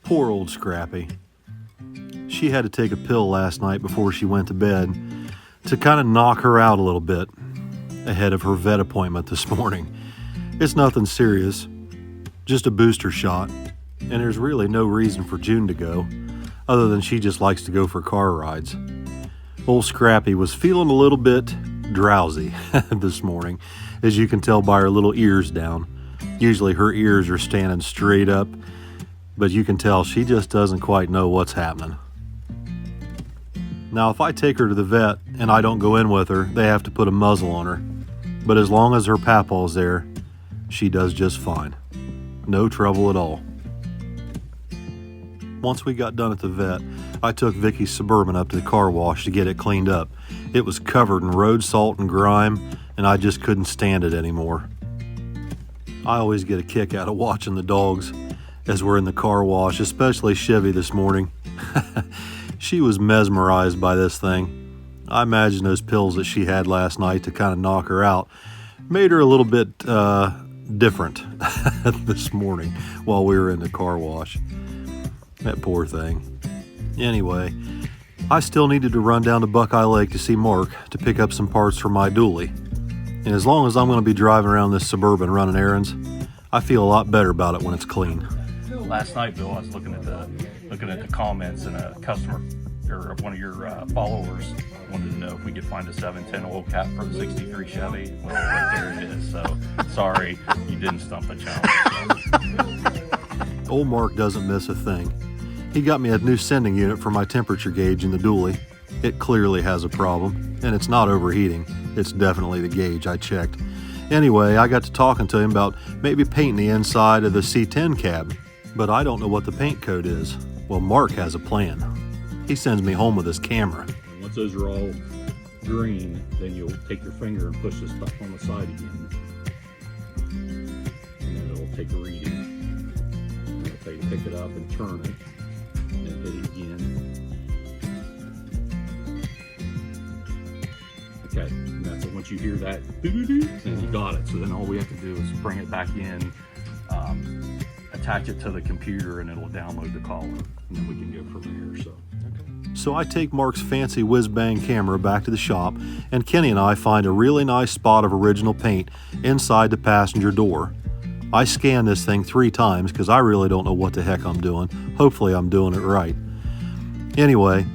Poor old Scrappy. She had to take a pill last night before she went to bed to kind of knock her out a little bit ahead of her vet appointment this morning. It's nothing serious, just a booster shot, and there's really no reason for June to go, other than she just likes to go for car rides. Old Scrappy was feeling a little bit drowsy this morning, as you can tell by her little ears down. Usually her ears are standing straight up, but you can tell she just doesn't quite know what's happening. Now, if I take her to the vet and I don't go in with her, they have to put a muzzle on her. But as long as her papaw's there, she does just fine. No trouble at all. Once we got done at the vet, I took Vicky's Suburban up to the car wash to get it cleaned up. It was covered in road salt and grime, and I just couldn't stand it anymore. I always get a kick out of watching the dogs as we're in the car wash, especially Chevy this morning. She was mesmerized by this thing. I imagine those pills that she had last night to kind of knock her out made her a little bit different this morning while we were in the car wash. That poor thing. Anyway, I still needed to run down to Buckeye Lake to see Mark to pick up some parts for my dually. And as long as I'm going to be driving around this Suburban running errands, I feel a lot better about it when it's clean. Last night, Bill, I was looking at the comments, and a customer or one of your followers wanted to know if we could find a 710 oil cap for the 63 Chevy. Well, right there it is. So sorry, you didn't stump the challenge. Old Mark doesn't miss a thing. He got me a new sending unit for my temperature gauge in the dually. It clearly has a problem, and it's not overheating. It's definitely the gauge I checked. Anyway, I got to talking to him about maybe painting the inside of the C-10 cab, but I don't know what the paint code is. Well, Mark has a plan. He sends me home with his camera. Once those are all green, then you'll take your finger and push this stuff on the side again. And then it'll take a reading. And it'll tell you to pick it up and turn it. And then hit it again. Okay, and that's it. Once you hear that, then you got it. So then all we have to do is bring it back in, attach it to the computer, and it'll download the collar. And then we can go from there. So I take Mark's fancy whiz-bang camera back to the shop, and Kenny and I find a really nice spot of original paint inside the passenger door. I scan this thing 3 times because I really don't know what the heck I'm doing. Hopefully I'm doing it right. Anyway,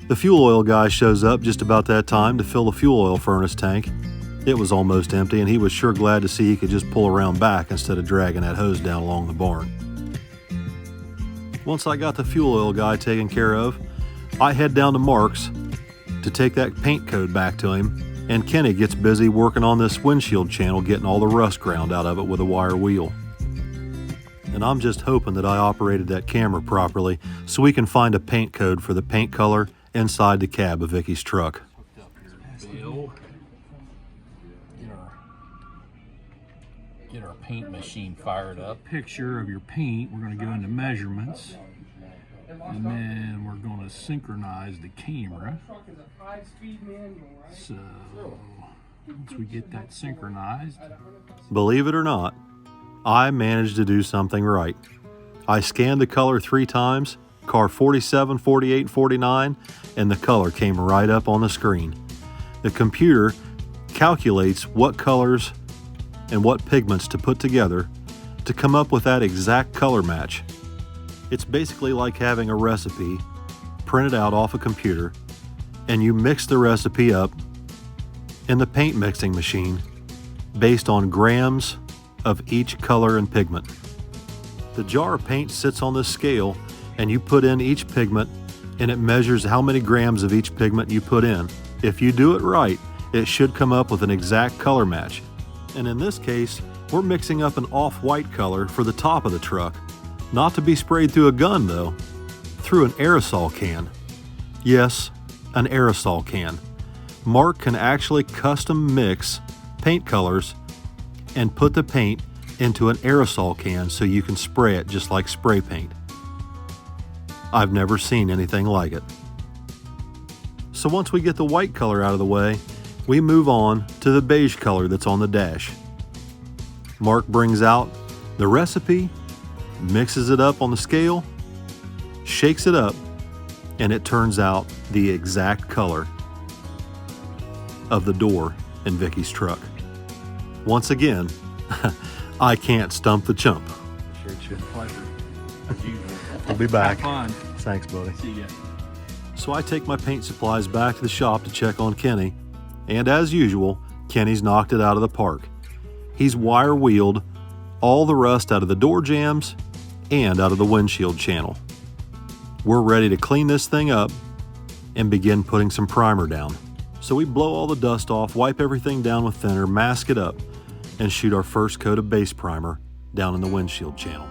the fuel oil guy shows up just about that time to fill the fuel oil furnace tank. It was almost empty, and he was sure glad to see he could just pull around back instead of dragging that hose down along the barn. Once I got the fuel oil guy taken care of, I head down to Mark's to take that paint code back to him, and Kenny gets busy working on this windshield channel, getting all the rust ground out of it with a wire wheel. And I'm just hoping that I operated that camera properly so we can find a paint code for the paint color inside the cab of Vicky's truck. Bill, get our paint machine fired up. Picture of your paint. We're going to go into measurements. And then we're going to synchronize the camera. So once we get that synchronized. Believe it or not, I managed to do something right. I scanned the color 3 times, car 47, 48, 49, and the color came right up on the screen. The computer calculates what colors and what pigments to put together to come up with that exact color match. It's basically like having a recipe printed out off a computer, and you mix the recipe up in the paint mixing machine based on grams of each color and pigment. The jar of paint sits on this scale, and you put in each pigment, and it measures how many grams of each pigment you put in. If you do it right, it should come up with an exact color match. And in this case, we're mixing up an off-white color for the top of the truck. Not to be sprayed through a gun, though. Through an aerosol can. Yes, an aerosol can. Mark can actually custom mix paint colors and put the paint into an aerosol can so you can spray it just like spray paint. I've never seen anything like it. So once we get the white color out of the way, we move on to the beige color that's on the dash. Mark brings out the recipe, mixes it up on the scale, shakes it up, and it turns out the exact color of the door in Vicky's truck. Once again, I can't stump the chump. Sure, it's your pleasure. As usual. We'll be back. Have fun. Thanks, buddy. See ya. So I take my paint supplies back to the shop to check on Kenny, and as usual, Kenny's knocked it out of the park. He's wire wheeled all the rust out of the door jambs and out of the windshield channel. We're ready to clean this thing up and begin putting some primer down. So we blow all the dust off, wipe everything down with thinner, mask it up, and shoot our first coat of base primer down in the windshield channel.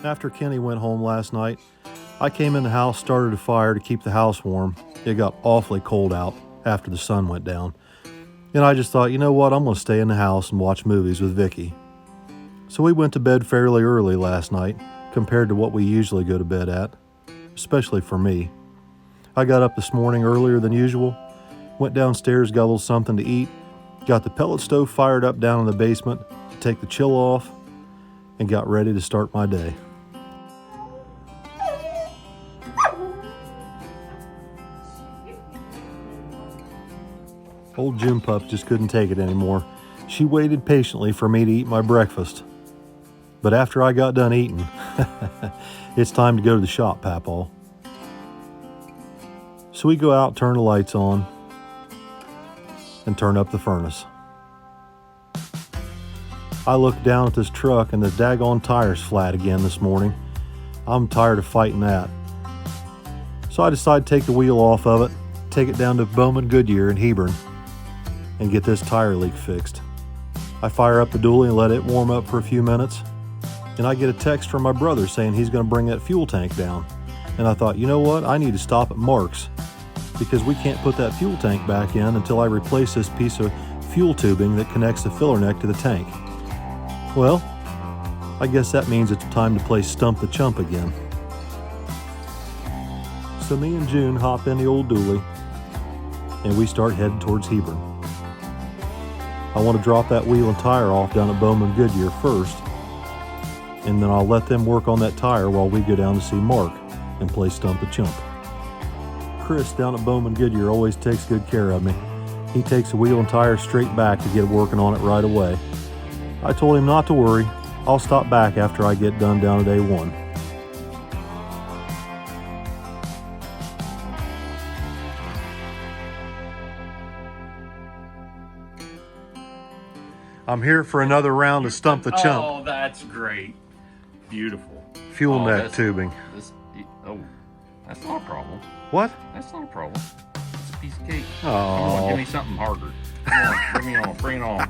After Kenny went home last night, I came in the house, started a fire to keep the house warm. It got awfully cold out after the sun went down. And I just thought, you know what, I'm going to stay in the house and watch movies with Vicky. So we went to bed fairly early last night compared to what we usually go to bed at, especially for me. I got up this morning earlier than usual, went downstairs, got a little something to eat, got the pellet stove fired up down in the basement to take the chill off, and got ready to start my day. Old June Pup just couldn't take it anymore. She waited patiently for me to eat my breakfast. But after I got done eating, it's time to go to the shop, Papaw. So we go out, turn the lights on, and turn up the furnace. I look down at this truck and the daggone tire's flat again this morning. I'm tired of fighting that. So I decide to take the wheel off of it, take it down to Bowman Goodyear in Hebron, and get this tire leak fixed. I fire up the dually and let it warm up for a few minutes, and I get a text from my brother saying he's going to bring that fuel tank down. And I thought, you know what, I need to stop at Mark's because we can't put that fuel tank back in until I replace this piece of fuel tubing that connects the filler neck to the tank. Well, I guess that means it's time to play Stump the Chump again. So me and June hop in the old dually, and we start heading towards Hebron. I want to drop that wheel and tire off down at Bowman Goodyear first, and then I'll let them work on that tire while we go down to see Mark and play Stump the Chump. Chris down at Bowman Goodyear always takes good care of me. He takes the wheel and tire straight back to get working on it right away. I told him not to worry. I'll stop back after I get done down at A1. I'm here for another round of Stump the Chump. Oh, that's great. Beautiful. Fuel neck tubing. That's not a problem. What? That's not a problem. It's a piece of cake. Oh. Come on, give me something harder. Come on, bring me on, bring it on.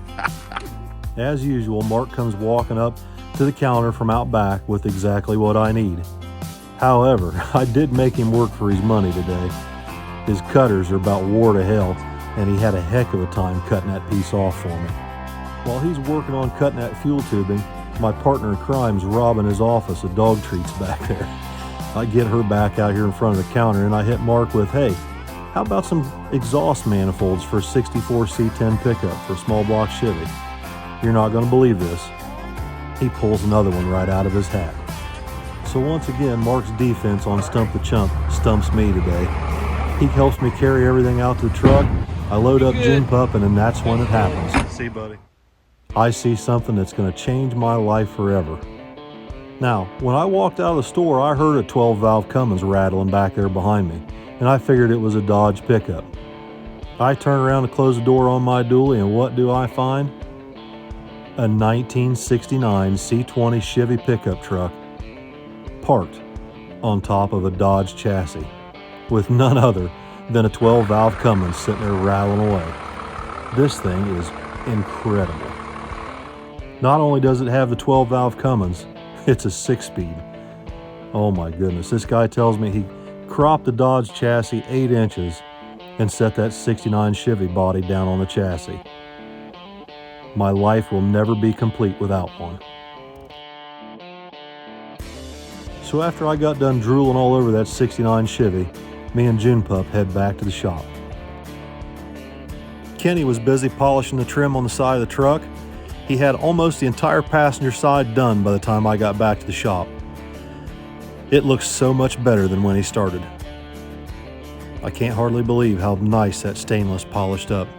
As usual, Mark comes walking up to the counter from out back with exactly what I need. However, I did make him work for his money today. His cutters are about wore to hell, and he had a heck of a time cutting that piece off for me. While he's working on cutting that fuel tubing, my partner in crime's robbing his office of dog treats back there. I get her back out here in front of the counter, and I hit Mark with, hey, how about some exhaust manifolds for a 64 C-10 pickup for a small block Chevy? You're not going to believe this. He pulls another one right out of his hat. So once again, Mark's defense on Stump the Chump stumps me today. He helps me carry everything out to the truck. I load up June Pup, and then that's when it happens. See, buddy? I see something that's going to change my life forever. Now, when I walked out of the store, I heard a 12-valve Cummins rattling back there behind me, and I figured it was a Dodge pickup. I turn around to close the door on my dually, and what do I find? A 1969 C-20 Chevy pickup truck parked on top of a Dodge chassis with none other than a 12-valve Cummins sitting there rattling away. This thing is incredible. Not only does it have the 12-valve Cummins, it's a 6-speed. Oh my goodness, this guy tells me he cropped the Dodge chassis 8 inches and set that 69 Chevy body down on the chassis. My life will never be complete without one. So after I got done drooling all over that 69 Chevy, me and June Pup head back to the shop. Kenny was busy polishing the trim on the side of the truck. He had almost the entire passenger side done by the time I got back to the shop. It looks so much better than when he started. I can't hardly believe how nice that stainless polished up.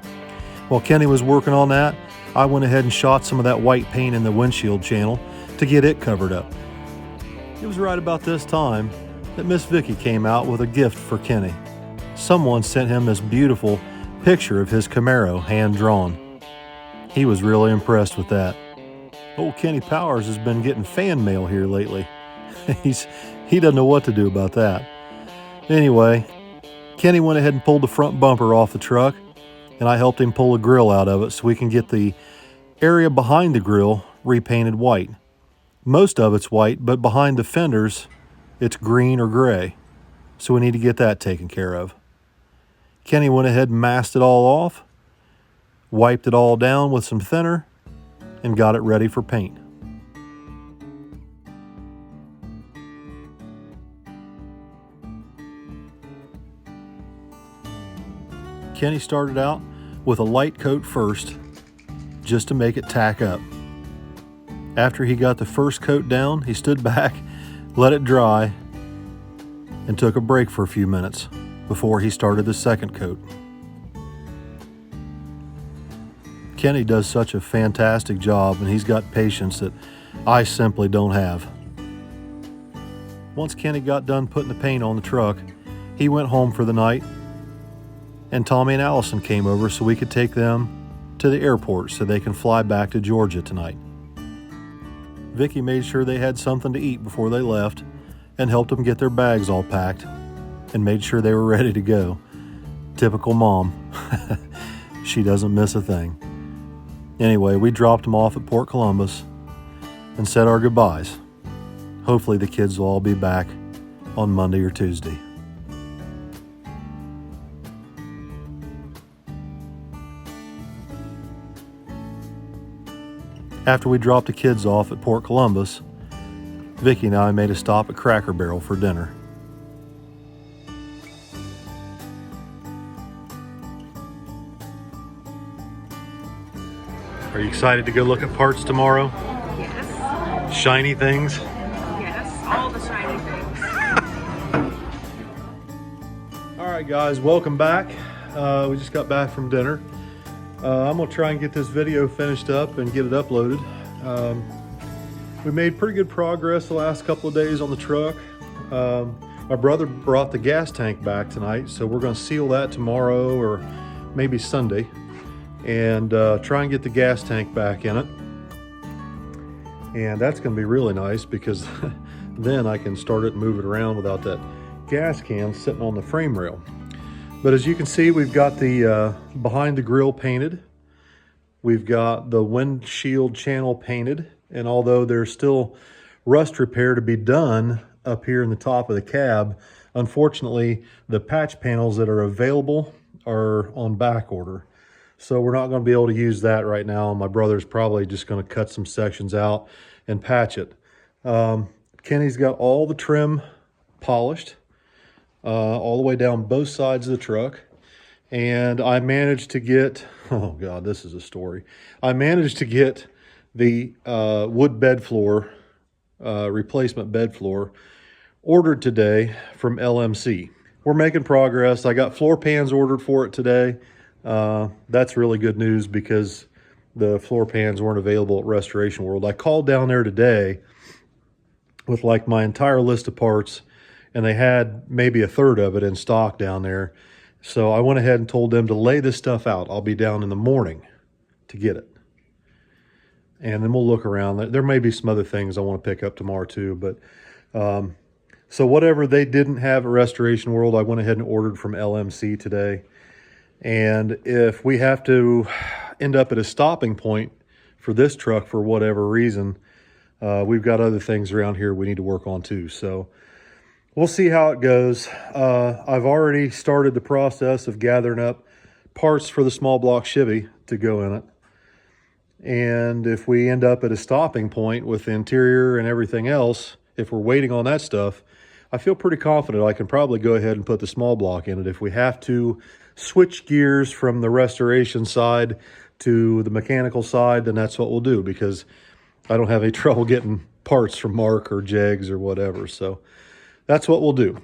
While Kenny was working on that, I went ahead and shot some of that white paint in the windshield channel to get it covered up. It was right about this time that Miss Vicky came out with a gift for Kenny. Someone sent him this beautiful picture of his Camaro hand-drawn. He was really impressed with that. Old Kenny Powers has been getting fan mail here lately. He doesn't know what to do about that. Anyway, Kenny went ahead and pulled the front bumper off the truck, and I helped him pull the grill out of it so we can get the area behind the grill repainted white. Most of it's white, but behind the fenders, it's green or gray. So we need to get that taken care of. Kenny went ahead and masked it all off, wiped it all down with some thinner, and got it ready for paint. Kenny started out with a light coat first, just to make it tack up. After he got the first coat down, he stood back, let it dry, and took a break for a few minutes before he started the second coat. Kenny does such a fantastic job, and he's got patience that I simply don't have. Once Kenny got done putting the paint on the truck, he went home for the night, and Tommy and Allison came over so we could take them to the airport so they can fly back to Georgia tonight. Vicky made sure they had something to eat before they left and helped them get their bags all packed and made sure they were ready to go. Typical mom. She doesn't miss a thing. Anyway, we dropped them off at Port Columbus and said our goodbyes. Hopefully the kids will all be back on Monday or Tuesday. After we dropped the kids off at Port Columbus, Vicky and I made a stop at Cracker Barrel for dinner. Are you excited to go look at parts tomorrow? Yes. Shiny things? Yes, all the shiny things. All right, guys, welcome back. We just got back from dinner. I'm gonna try and get this video finished up and get it uploaded. We made pretty good progress the last couple of days on the truck. My brother brought the gas tank back tonight, so we're gonna seal that tomorrow or maybe Sunday and try and get the gas tank back in it. And that's gonna be really nice because then I can start it and move it around without that gas can sitting on the frame rail. But as you can see, we've got the behind the grill painted. We've got the windshield channel painted. And although there's still rust repair to be done up here in the top of the cab, unfortunately, the patch panels that are available are on back order. So we're not going to be able to use that right now. My brother's probably just going to cut some sections out and patch it. Kenny's got all the trim polished. All the way down both sides of the truck. And I managed to get, oh God, this is a story. I managed to get the wood bed floor, replacement bed floor, ordered today from LMC. We're making progress. I got floor pans ordered for it today. That's really good news because the floor pans weren't available at Restoration World. I called down there today with like my entire list of parts, and they had maybe a third of it in stock down there. So I went ahead and told them to lay this stuff out. I'll be down in the morning to get it. And then we'll look around. There may be some other things I want to pick up tomorrow too. But so whatever they didn't have at Restoration World, I went ahead and ordered from LMC today. And if we have to end up at a stopping point for this truck for whatever reason, we've got other things around here we need to work on too. So we'll see how it goes. I've already started the process of gathering up parts for the small block Chevy to go in it. And if we end up at a stopping point with the interior and everything else, if we're waiting on that stuff, I feel pretty confident I can probably go ahead and put the small block in it. If we have to switch gears from the restoration side to the mechanical side, then that's what we'll do, because I don't have any trouble getting parts from Mark or Jegs or whatever. So that's what we'll do.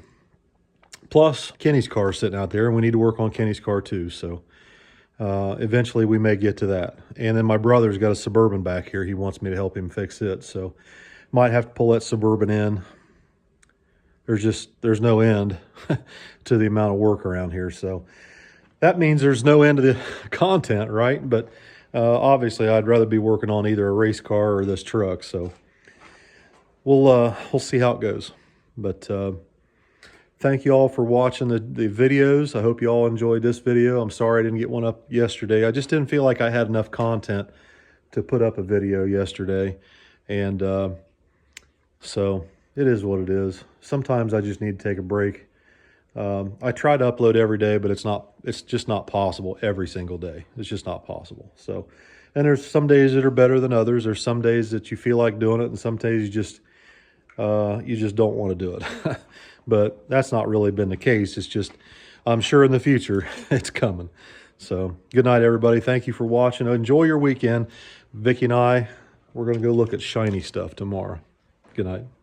Plus, Kenny's car is sitting out there, and we need to work on Kenny's car too. So eventually we may get to that. And then my brother's got a Suburban back here. He wants me to help him fix it. So might have to pull that Suburban in. There's no end to the amount of work around here. So that means there's no end to the content, right? But obviously I'd rather be working on either a race car or this truck. So we'll see how it goes. But thank you all for watching the videos. I hope you all enjoyed this video. I'm sorry I didn't get one up yesterday. I just didn't feel like I had enough content to put up a video yesterday. And so it is what it is. Sometimes I just need to take a break. I try to upload every day, but it's just not possible every single day. It's just not possible. So, and there's some days that are better than others. There's some days that you feel like doing it, and some days you just don't want to do it. But that's not really been the case. It's just, I'm sure in the future it's coming. So good night, everybody. Thank you for watching. Enjoy your weekend. Vicki and I, we're going to go look at shiny stuff tomorrow. Good night.